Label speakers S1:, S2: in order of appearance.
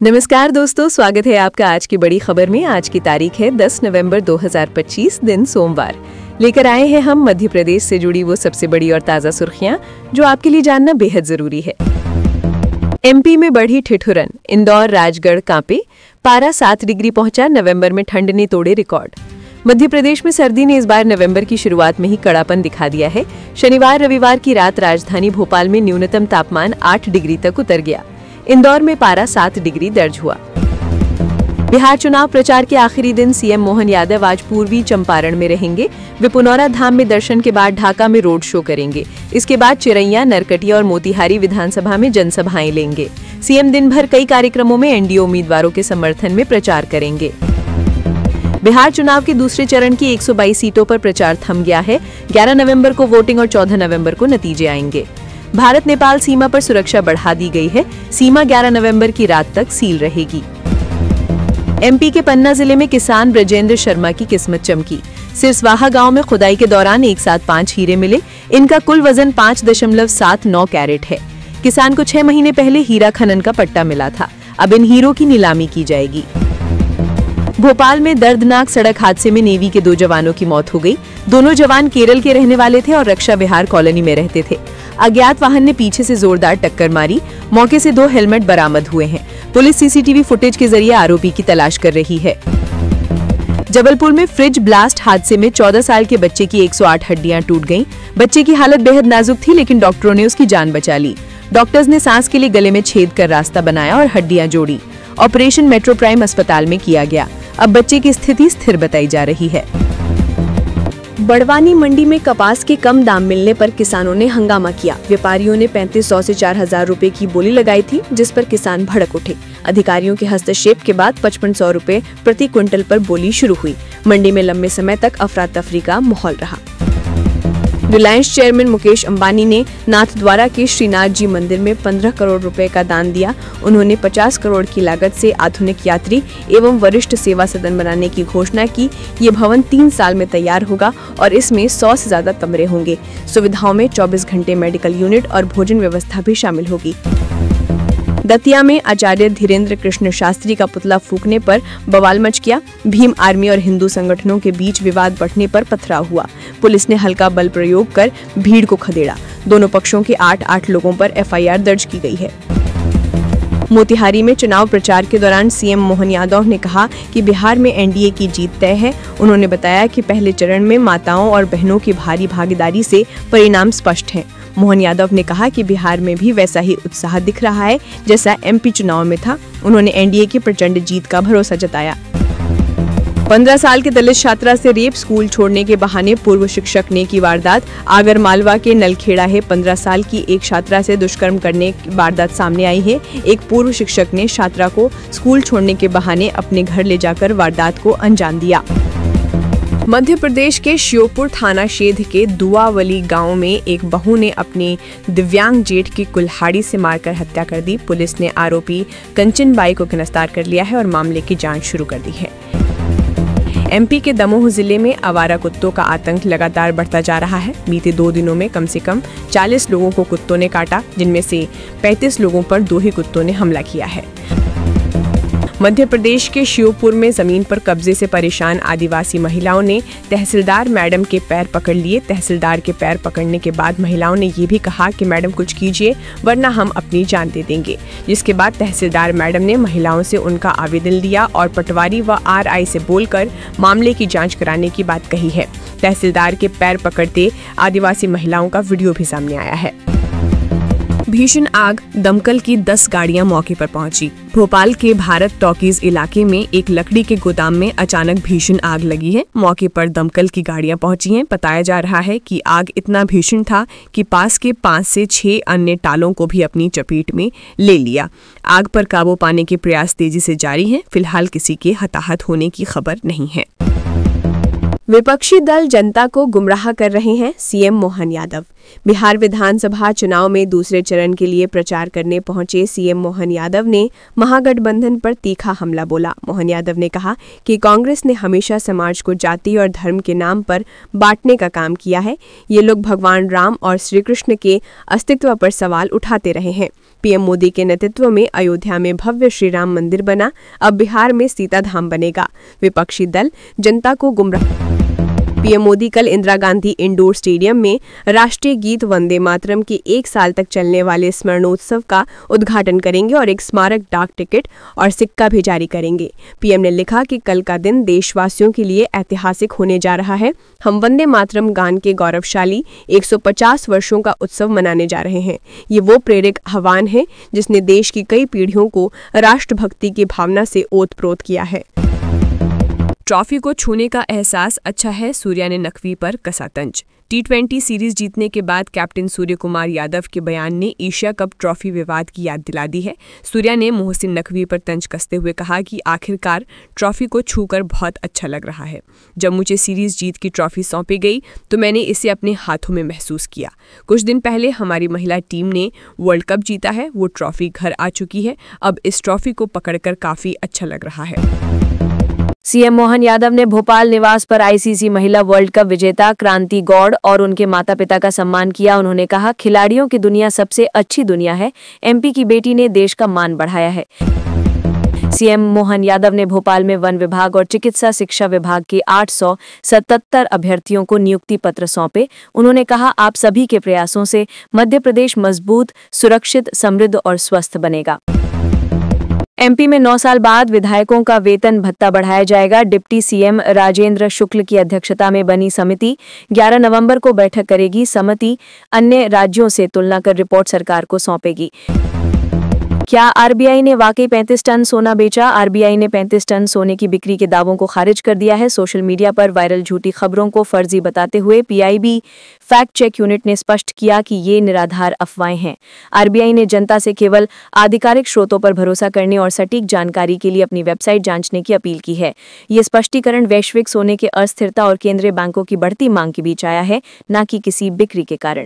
S1: नमस्कार दोस्तों, स्वागत है आपका आज की बड़ी खबर में। आज की तारीख है 10 नवंबर 2025, दिन सोमवार। लेकर आए हैं हम मध्य प्रदेश से जुड़ी वो सबसे बड़ी और ताज़ा सुर्खियां जो आपके लिए जानना बेहद जरूरी है। एमपी में बढ़ी ठिठुरन, इंदौर राजगढ़ कांपे, पारा 7 डिग्री पहुंचा। नवंबर में ठंड ने तोड़े रिकॉर्ड। मध्य प्रदेश में सर्दी ने इस बार नवंबर की शुरुआत में ही कड़ापन दिखा दिया है। शनिवार रविवार की रात राजधानी भोपाल में न्यूनतम तापमान 8 डिग्री तक उतर गया। इंदौर में पारा 7 डिग्री दर्ज हुआ। बिहार चुनाव प्रचार के आखिरी दिन सीएम मोहन यादव आज पूर्वी चंपारण में रहेंगे। वे पुनौरा धाम में दर्शन के बाद ढाका में रोड शो करेंगे। इसके बाद चिरैया, नरकटिया और मोतिहारी विधानसभा में जनसभाएं लेंगे। सीएम दिन भर कई कार्यक्रमों में एनडीए उम्मीदवारों के समर्थन में प्रचार करेंगे। बिहार चुनाव के दूसरे चरण की 122 सीटों पर प्रचार थम गया है। 11 नवंबर को वोटिंग और 14 नवंबर को नतीजे आएंगे। भारत नेपाल सीमा पर सुरक्षा बढ़ा दी गई है। सीमा 11 नवंबर की रात तक सील रहेगी। एमपी के पन्ना जिले में किसान ब्रजेंद्र शर्मा की किस्मत चमकी। सिरस्वाहा गांव में खुदाई के दौरान एक साथ 5 हीरे मिले। इनका कुल वजन 5.79 कैरेट है। किसान को 6 महीने पहले हीरा खनन का पट्टा मिला था। अब इन हीरों की नीलामी की जाएगी। भोपाल में दर्दनाक सड़क हादसे में नेवी के 2 जवानों की मौत हो गई। दोनों जवान केरल के रहने वाले थे और रक्षा विहार कॉलोनी में रहते थे। अज्ञात वाहन ने पीछे से जोरदार टक्कर मारी। मौके से 2 हेलमेट बरामद हुए हैं। पुलिस सीसीटीवी फुटेज के जरिए आरोपी की तलाश कर रही है। जबलपुर में फ्रिज ब्लास्ट हादसे में 14 साल के बच्चे की 108 हड्डियां टूट गईं। बच्चे की हालत बेहद नाजुक थी, लेकिन डॉक्टरों ने उसकी जान बचा ली। डॉक्टर्स ने सांस के लिए गले में छेद कर रास्ता बनाया और हड्डियां जोड़ी। ऑपरेशन मेट्रो प्राइम अस्पताल में किया गया। अब बच्चे की स्थिति स्थिर बताई जा रही है। बड़वानी मंडी में कपास के कम दाम मिलने पर किसानों ने हंगामा किया। व्यापारियों ने 3500 से 4000 रुपए की बोली लगाई थी, जिस पर किसान भड़क उठे। अधिकारियों के हस्तक्षेप के बाद 5500 रुपए प्रति क्विंटल पर बोली शुरू हुई। मंडी में लंबे समय तक अफरा तफरी का माहौल रहा। रिलायंस चेयरमैन मुकेश अंबानी ने नाथद्वारा के श्रीनाथ जी मंदिर में 15 करोड़ रुपए का दान दिया। उन्होंने 50 करोड़ की लागत से आधुनिक यात्री एवं वरिष्ठ सेवा सदन बनाने की घोषणा की। ये भवन 3 साल में तैयार होगा और इसमें 100 से ज्यादा कमरे होंगे। सुविधाओं में 24 घंटे मेडिकल यूनिट और भोजन व्यवस्था भी शामिल होगी। दतिया में आचार्य धीरेन्द्र कृष्ण शास्त्री का पुतला फूंकने पर बवाल मच गया। भीम आर्मी और हिंदू संगठनों के बीच विवाद बढ़ने पर पथराव हुआ। पुलिस ने हल्का बल प्रयोग कर भीड़ को खदेड़ा। दोनों पक्षों के 8 लोगों पर एफआईआर दर्ज की गई है। मोतिहारी में चुनाव प्रचार के दौरान सीएम मोहन यादव ने कहा कि बिहार में एनडीए की जीत तय है। उन्होंने बताया कि पहले चरण में माताओं और बहनों की भारी भागीदारी से परिणाम स्पष्ट हैं। मोहन यादव ने कहा कि बिहार में भी वैसा ही उत्साह दिख रहा है जैसा एमपी चुनाव में था। उन्होंने एनडीए की प्रचंड जीत का भरोसा जताया। 15 साल के दलित छात्रा से रेप, स्कूल छोड़ने के बहाने पूर्व शिक्षक ने की वारदात। आगर मालवा के नलखेड़ा है 15 साल की एक छात्रा से दुष्कर्म करने की वारदात सामने आई है। एक पूर्व शिक्षक ने छात्रा को स्कूल छोड़ने के बहाने अपने घर ले जाकर वारदात को अंजाम दिया। मध्य प्रदेश के श्योपुर थाना क्षेत्र के दुआवली गांव में एक बहू ने अपने दिव्यांग जेठ की कुल्हाड़ी से मारकर हत्या कर दी। पुलिस ने आरोपी कंचन बाई को गिरफ्तार कर लिया है और मामले की जांच शुरू कर दी है। एमपी के दमोह जिले में आवारा कुत्तों का आतंक लगातार बढ़ता जा रहा है। बीते 2 दिनों में कम से कम 40 लोगों को कुत्तों ने काटा, जिनमें से 35 लोगों पर 2 ही कुत्तों ने हमला किया है। मध्य प्रदेश के श्योपुर में जमीन पर कब्जे से परेशान आदिवासी महिलाओं ने तहसीलदार मैडम के पैर पकड़ लिए। तहसीलदार के पैर पकड़ने के बाद महिलाओं ने ये भी कहा कि मैडम कुछ कीजिए वरना हम अपनी जान दे देंगे। जिसके बाद तहसीलदार मैडम ने महिलाओं से उनका आवेदन लिया और पटवारी व आरआई से बोलकर मामले की जांच कराने की बात कही है। तहसीलदार के पैर पकड़ते आदिवासी महिलाओं का वीडियो भी सामने आया है। भीषण आग, दमकल की 10 गाड़ियां मौके पर पहुंची। भोपाल के भारत टॉकीज इलाके में एक लकड़ी के गोदाम में अचानक भीषण आग लगी है। मौके पर दमकल की गाड़ियां पहुंची हैं। बताया जा रहा है कि आग इतना भीषण था कि पास के 5 से 6 अन्य टालों को भी अपनी चपेट में ले लिया। आग पर काबू पाने के प्रयास तेजी से जारी हैं। फिलहाल किसी के हताहत होने की खबर नहीं है। विपक्षी दल जनता को गुमराह कर रहे हैं, सीएम मोहन यादव। बिहार विधानसभा चुनाव में दूसरे चरण के लिए प्रचार करने पहुंचे सीएम मोहन यादव ने महागठबंधन पर तीखा हमला बोला। मोहन यादव ने कहा कि कांग्रेस ने हमेशा समाज को जाति और धर्म के नाम पर बांटने का काम किया है। ये लोग भगवान राम और श्री कृष्ण के अस्तित्व पर सवाल उठाते रहे हैं। पीएम मोदी के नेतृत्व में अयोध्या में भव्य श्री राम मंदिर बना, अब बिहार में सीता धाम बनेगा। विपक्षी दल जनता को गुमराह। पीएम मोदी कल इंदिरा गांधी इंडोर स्टेडियम में राष्ट्रीय गीत वंदे मातरम के 1 साल तक चलने वाले स्मरणोत्सव का उद्घाटन करेंगे और एक स्मारक डाक टिकट और सिक्का भी जारी करेंगे। पीएम ने लिखा कि कल का दिन देशवासियों के लिए ऐतिहासिक होने जा रहा है। हम वंदे मातरम गान के गौरवशाली 150 वर्षों का उत्सव मनाने जा रहे हैं। ये वो प्रेरक आह्वान है जिसने देश की कई पीढ़ियों को राष्ट्रभक्ति की भावना से ओतप्रोत किया है। ट्रॉफी को छूने का एहसास अच्छा है, सूर्या ने नकवी पर कसा तंज। T20 सीरीज जीतने के बाद कैप्टन सूर्य कुमार यादव के बयान ने एशिया कप ट्रॉफी विवाद की याद दिला दी है। सूर्या ने मोहसिन नकवी पर तंज कसते हुए कहा कि आखिरकार ट्रॉफी को छूकर बहुत अच्छा लग रहा है। जब मुझे सीरीज जीत की ट्रॉफी सौंपी गई तो मैंने इसे अपने हाथों में महसूस किया। कुछ दिन पहले हमारी महिला टीम ने वर्ल्ड कप जीता है, वो ट्रॉफी घर आ चुकी है। अब इस ट्रॉफी को पकड़कर काफी अच्छा लग रहा है।
S2: सीएम मोहन यादव ने भोपाल निवास पर आईसीसी महिला वर्ल्ड कप विजेता क्रांति गौड़ और उनके माता पिता का सम्मान किया। उन्होंने कहा, खिलाड़ियों की दुनिया सबसे अच्छी दुनिया है। एमपी की बेटी ने देश का मान बढ़ाया है। सीएम मोहन यादव ने भोपाल में वन विभाग और चिकित्सा शिक्षा विभाग के 877 अभ्यर्थियों को नियुक्ति पत्र सौंपे। उन्होंने कहा, आप सभी के प्रयासों से मध्य प्रदेश मजबूत, सुरक्षित, समृद्ध और स्वस्थ बनेगा। एमपी में 9 साल बाद विधायकों का वेतन भत्ता बढ़ाया जाएगा। डिप्टी सीएम राजेंद्र शुक्ल की अध्यक्षता में बनी समिति 11 नवंबर को बैठक करेगी। समिति अन्य राज्यों से तुलना कर रिपोर्ट सरकार को सौंपेगी। क्या आरबीआई ने वाकई 35 टन सोना बेचा? आरबीआई ने 35 टन सोने की बिक्री के दावों को खारिज कर दिया है। सोशल मीडिया पर वायरल झूठी खबरों को फर्जी बताते हुए पीआईबी फैक्ट चेक यूनिट ने स्पष्ट किया कि ये निराधार अफवाहें हैं। आरबीआई ने जनता से केवल आधिकारिक स्रोतों पर भरोसा करने और सटीक जानकारी के लिए अपनी वेबसाइट जांचने की अपील की है। ये स्पष्टीकरण वैश्विक सोने के अस्थिरता और केंद्रीय बैंकों की बढ़ती मांग के बीच आया है, न कि किसी बिक्री के कारण।